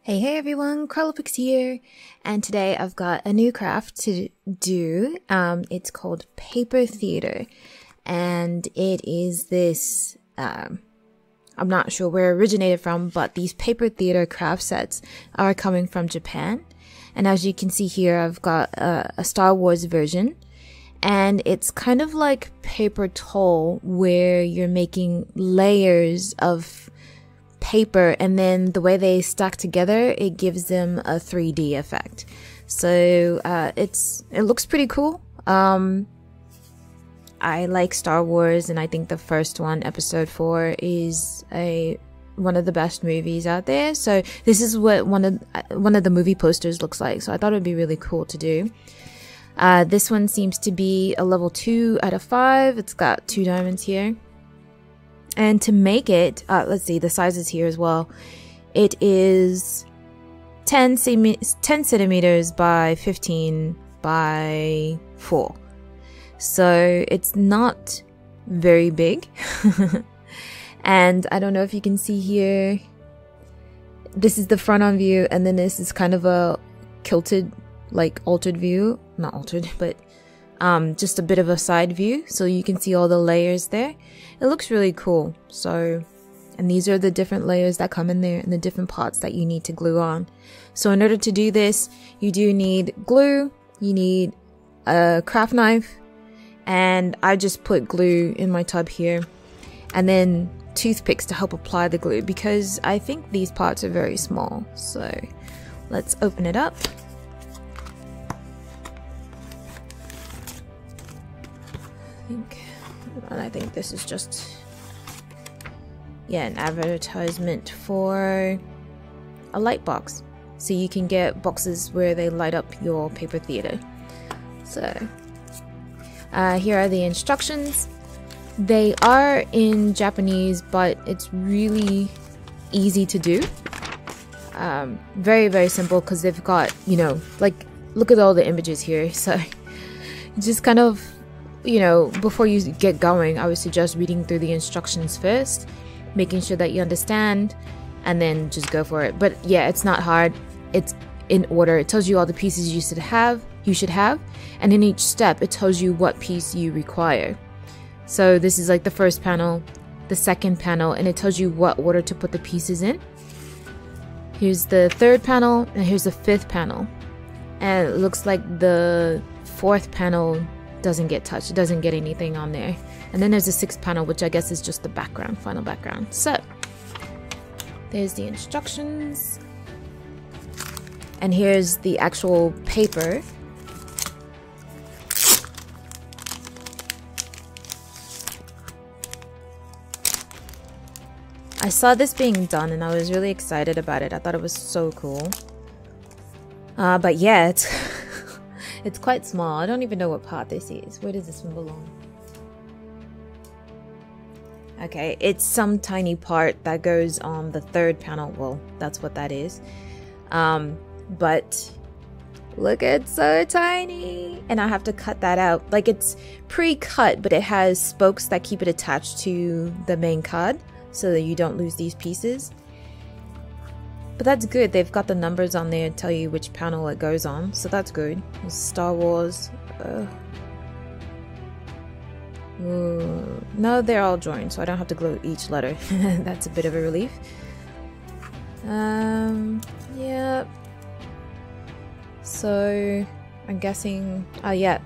Hey everyone, Carlopix here, and today I've got a new craft to do. It's called Paper Theater, and it is this, I'm not sure where it originated from, but these Paper Theater craft sets are coming from Japan. And as you can see here, I've got a Star Wars version, and it's kind of like paper toll where you're making layers of paper, and then the way they stack together, it gives them a 3D effect. So it looks pretty cool. I like Star Wars, and I think the first one, Episode 4, is one of the best movies out there. So this is what one of the movie posters looks like. So I thought it would be really cool to do. This one seems to be a level 2 out of 5. It's got 2 diamonds here. And to make it, let's see, the size is here as well. It is 10 centimeters by 15 by 4. So it's not very big. And I don't know if you can see here. This is the front on view, and then this is kind of a kilted, like altered view. Not altered, but just a bit of a side view, so you can see all the layers there. It looks really cool. So, and these are the different layers that come in there and the different parts that you need to glue on. So in order to do this, you do need glue, you need a craft knife, and I just put glue in my tub here, and then toothpicks to help apply the glue, because I think these parts are very small. So let's open it up. And I think this is just, yeah, an advertisement for a light box. So you can get boxes where they light up your paper theater. So here are the instructions. They are in Japanese, but it's really easy to do. Very, very simple, because they've got, you know, like, look at all the images here. So just kind of, you know, before you get going, I would suggest reading through the instructions first, making sure that you understand, and then just go for it. But yeah, it's not hard. It's in order. It tells you all the pieces you should have, and in each step it tells you what piece you require. So this is like the first panel, the second panel, and it tells you what order to put the pieces in. Here's the third panel, and here's the fifth panel. And it looks like the fourth panel doesn't get touched. It doesn't get anything on there. And then there's the sixth panel, which I guess is just the background, final background. So there's the instructions, and here's the actual paper. I saw this being done and I was really excited about it. I thought it was so cool. But yeah, it's quite small. I don't even know what part this is. Where does this one belong? Okay, it's some tiny part that goes on the third panel. Well, that's what that is. But look, it's so tiny. And I have to cut that out. Like, it's pre-cut, but it has spokes that keep it attached to the main card so that you don't lose these pieces. But that's good. They've got the numbers on there to tell you which panel it goes on, so that's good. It's Star Wars. No, they're all joined, so I don't have to glue each letter. That's a bit of a relief. Yeah. So I'm guessing. Oh yeah.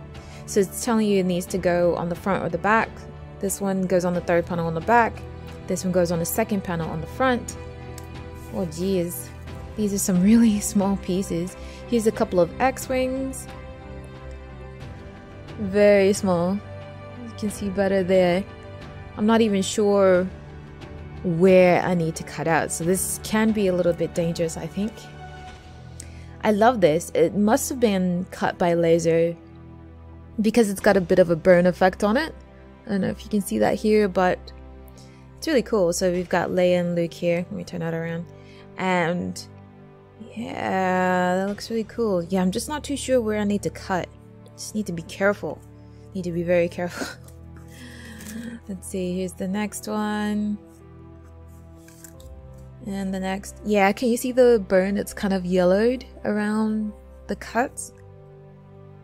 So it's telling you it needs to go on the front or the back. This one goes on the third panel on the back. This one goes on the second panel on the front. Oh geez, these are some really small pieces. Here's a couple of X-wings. Very small. You can see better there. I'm not even sure where I need to cut out, so this can be a little bit dangerous, I think. I love this. It must have been cut by laser because it's got a bit of a burn effect on it. I don't know if you can see that here, but it's really cool. So we've got Leia and Luke here. Let me turn that around. And yeah, that looks really cool. Yeah, I'm just not too sure where I need to cut. Just need to be careful. Need to be very careful. Let's see, here's the next one. And the next, yeah, can you see the burn? It's kind of yellowed around the cuts.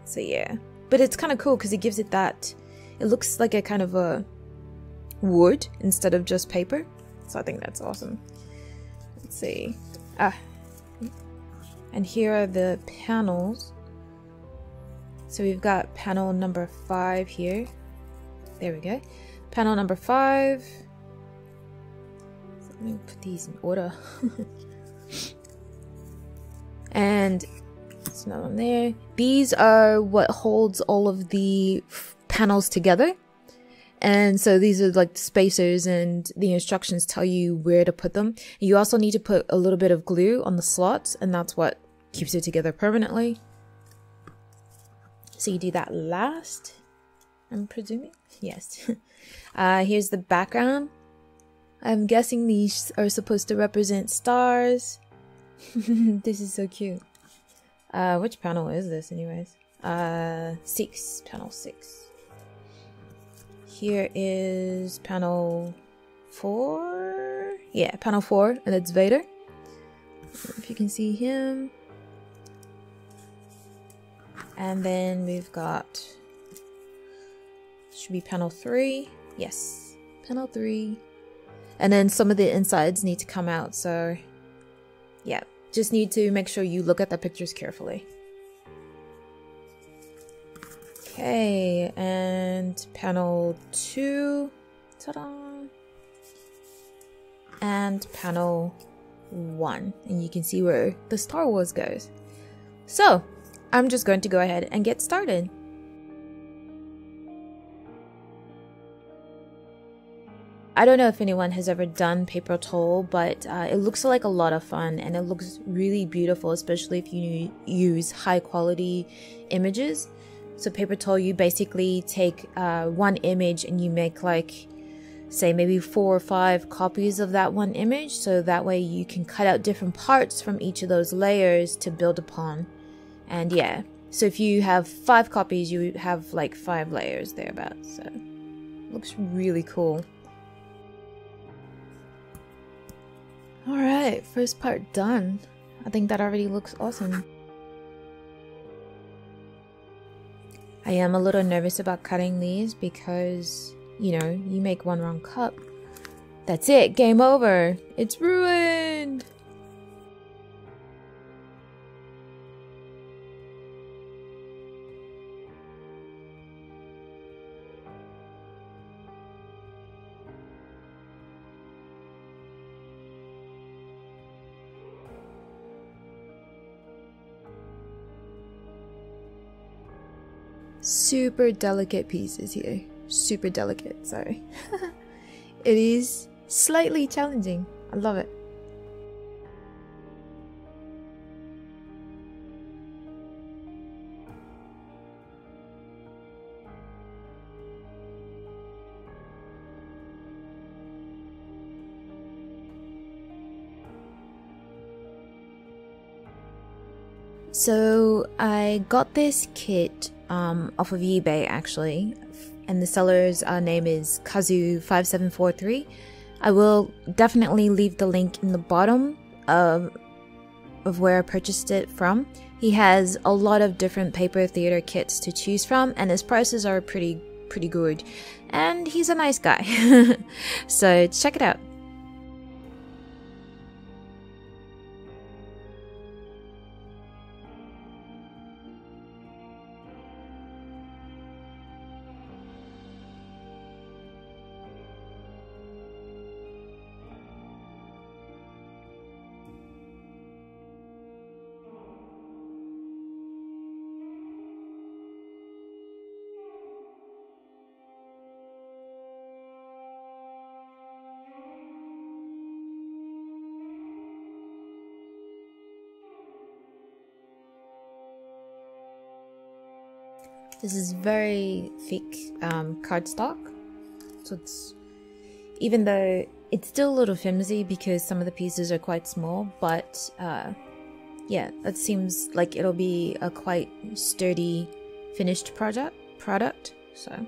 So yeah, but it's kind of cool because it gives it that, it looks like a kind of a wood instead of just paper. So I think that's awesome. Let's see. And here are the panels. So we've got panel number 5 here. There we go. Panel number 5. So let me put these in order. And it's not on there. These are what holds all of the panels together. And so these are like the spacers, and the instructions tell you where to put them. You also need to put a little bit of glue on the slots, and that's what keeps it together permanently. So you do that last, I'm presuming. Yes. Here's the background. I'm guessing these are supposed to represent stars. This is so cute. Which panel is this anyways? 6, panel 6. Here is panel 4. Yeah, panel 4, and it's Vader. If you can see him. And then we've got, should be panel 3. Yes, panel 3. And then some of the insides need to come out, so yeah, just need to make sure you look at the pictures carefully. Okay, and panel 2, ta-da! And panel 1, and you can see where the Star Wars goes. So, I'm just going to go ahead and get started. I don't know if anyone has ever done paper towel, but it looks like a lot of fun, and it looks really beautiful, especially if you use high quality images. So paper towel, you basically take one image and you make like, say maybe 4 or 5 copies of that one image, so that way you can cut out different parts from each of those layers to build upon. And yeah, so if you have 5 copies, you have like 5 layers thereabouts. So looks really cool. Alright, first part done. I think that already looks awesome. I am a little nervous about cutting these because, you know, you make one wrong cut. That's it, game over. It's ruined. Super delicate pieces here. Super delicate, sorry. It is slightly challenging. I love it. So I got this kit off of eBay actually, and the seller's name is Kazu 5743. I will definitely leave the link in the bottom of where I purchased it from. He has a lot of different paper theater kits to choose from, and his prices are pretty good, and he's a nice guy. So check it out. This is very thick cardstock, so it's, even though it's still a little flimsy because some of the pieces are quite small, but yeah, that seems like it'll be a quite sturdy finished product. So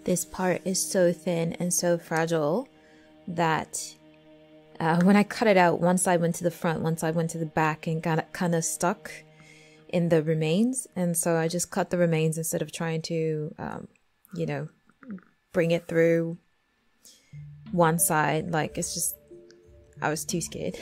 This part is so thin and so fragile that when I cut it out, one side went to the front, one side went to the back, and got kind of stuck in the remains. And so I just cut the remains instead of trying to, you know, bring it through one side. Like, it's just, I was too scared.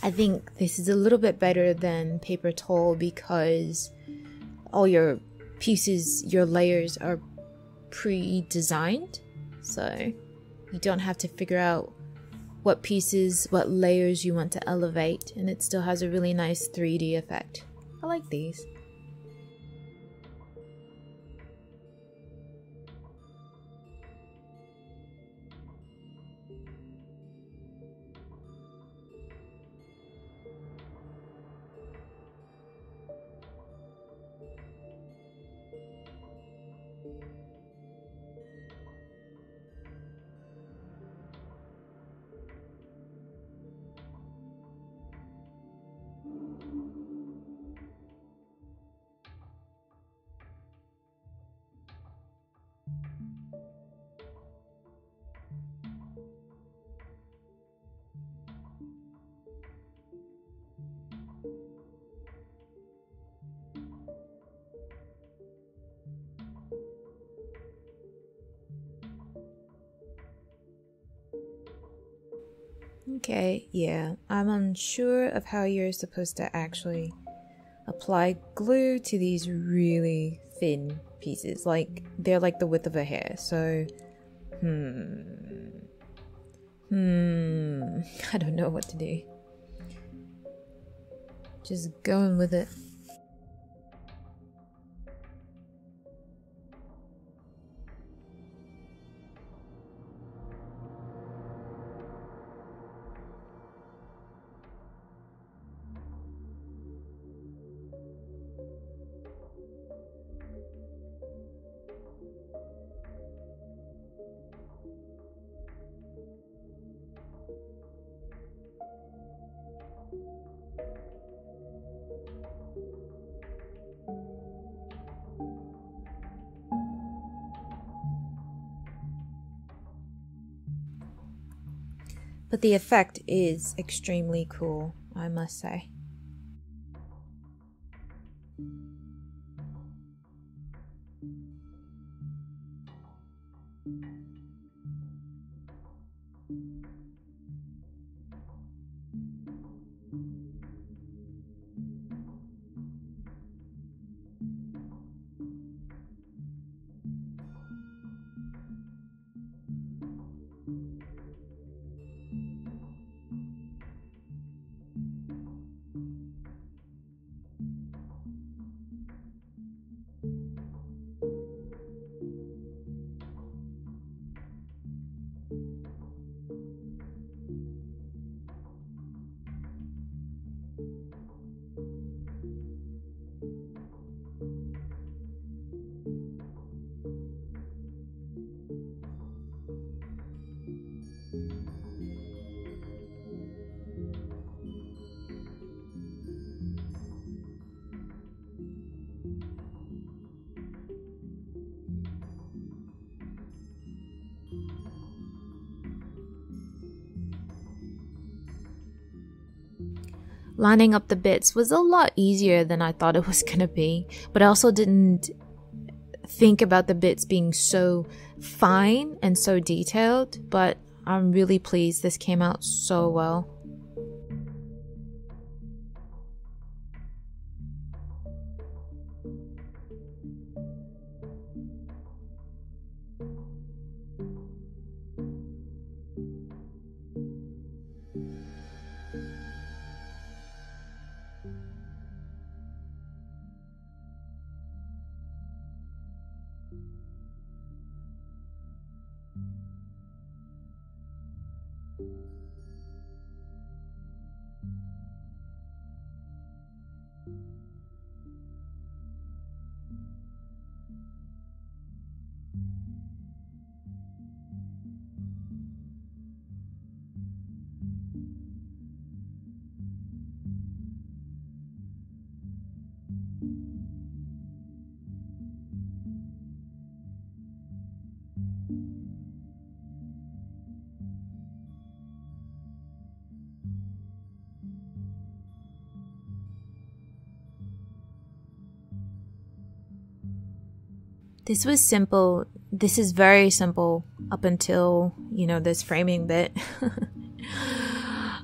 I think this is a little bit better than paper towel because all your pieces, your layers are pre-designed, so you don't have to figure out what pieces, what layers you want to elevate, and it still has a really nice 3D effect. I like these. Okay, yeah, I'm unsure of how you're supposed to actually apply glue to these really thin pieces. Like, they're like the width of a hair, so I don't know what to do. Just going with it. But the effect is extremely cool, I must say. Lining up the bits was a lot easier than I thought it was gonna be, but I also didn't think about the bits being so fine and so detailed, but I'm really pleased this came out so well. This was simple. This is very simple up until, you know, this framing bit.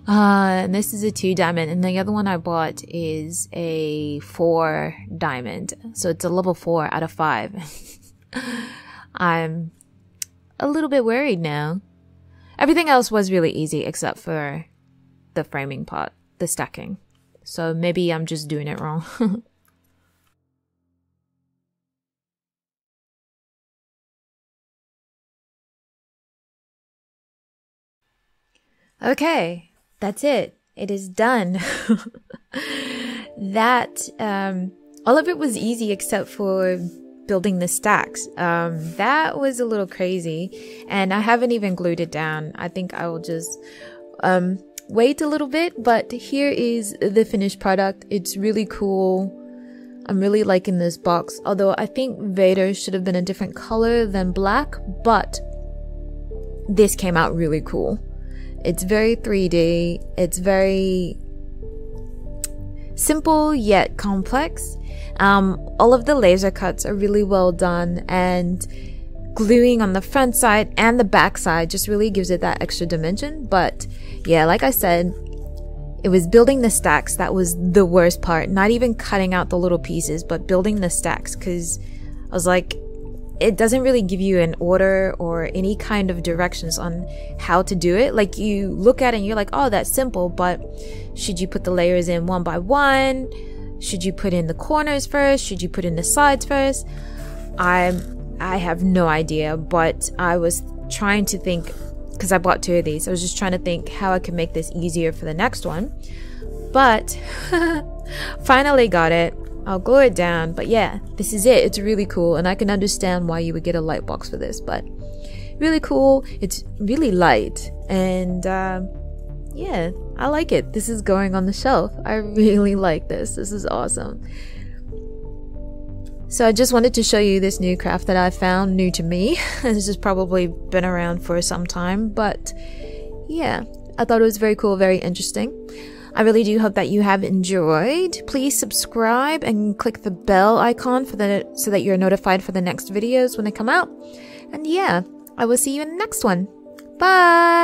And this is a 2 diamond, and the other one I bought is a 4 diamond. So it's a level 4 out of 5. I'm a little bit worried now. Everything else was really easy except for the framing part, the stacking. So maybe I'm just doing it wrong. Okay, that's it. It is done. That, all of it was easy except for building the stacks. That was a little crazy, and I haven't even glued it down. I think I will just, wait a little bit, but here is the finished product. It's really cool. I'm really liking this box, although I think Vader should have been a different color than black, but this came out really cool. It's very 3D. It's very simple yet complex. All of the laser cuts are really well done, and gluing on the front side and the back side just really gives it that extra dimension. But yeah, like I said, it was building the stacks that was the worst part. Not even cutting out the little pieces, but building the stacks, because I was like, it doesn't really give you an order or any kind of directions on how to do it. Like, you look at it and you're like, oh, that's simple, but should you put the layers in one by one? Should you put in the corners first? Should you put in the sides first? I have no idea, but I was trying to think, because I bought 2 of these, I was just trying to think how I could make this easier for the next one. But finally got it. I'll glue it down, but yeah, this is it. It's really cool, and I can understand why you would get a light box for this, but really cool. It's really light, and yeah, I like it. This is going on the shelf. I really like this. This is awesome. So I just wanted to show you this new craft that I found, new to me. This has probably been around for some time, but yeah, I thought it was very cool, very interesting. I really do hope that you have enjoyed. Please subscribe and click the bell icon so that you're notified for the next videos when they come out. And yeah, I will see you in the next one. Bye!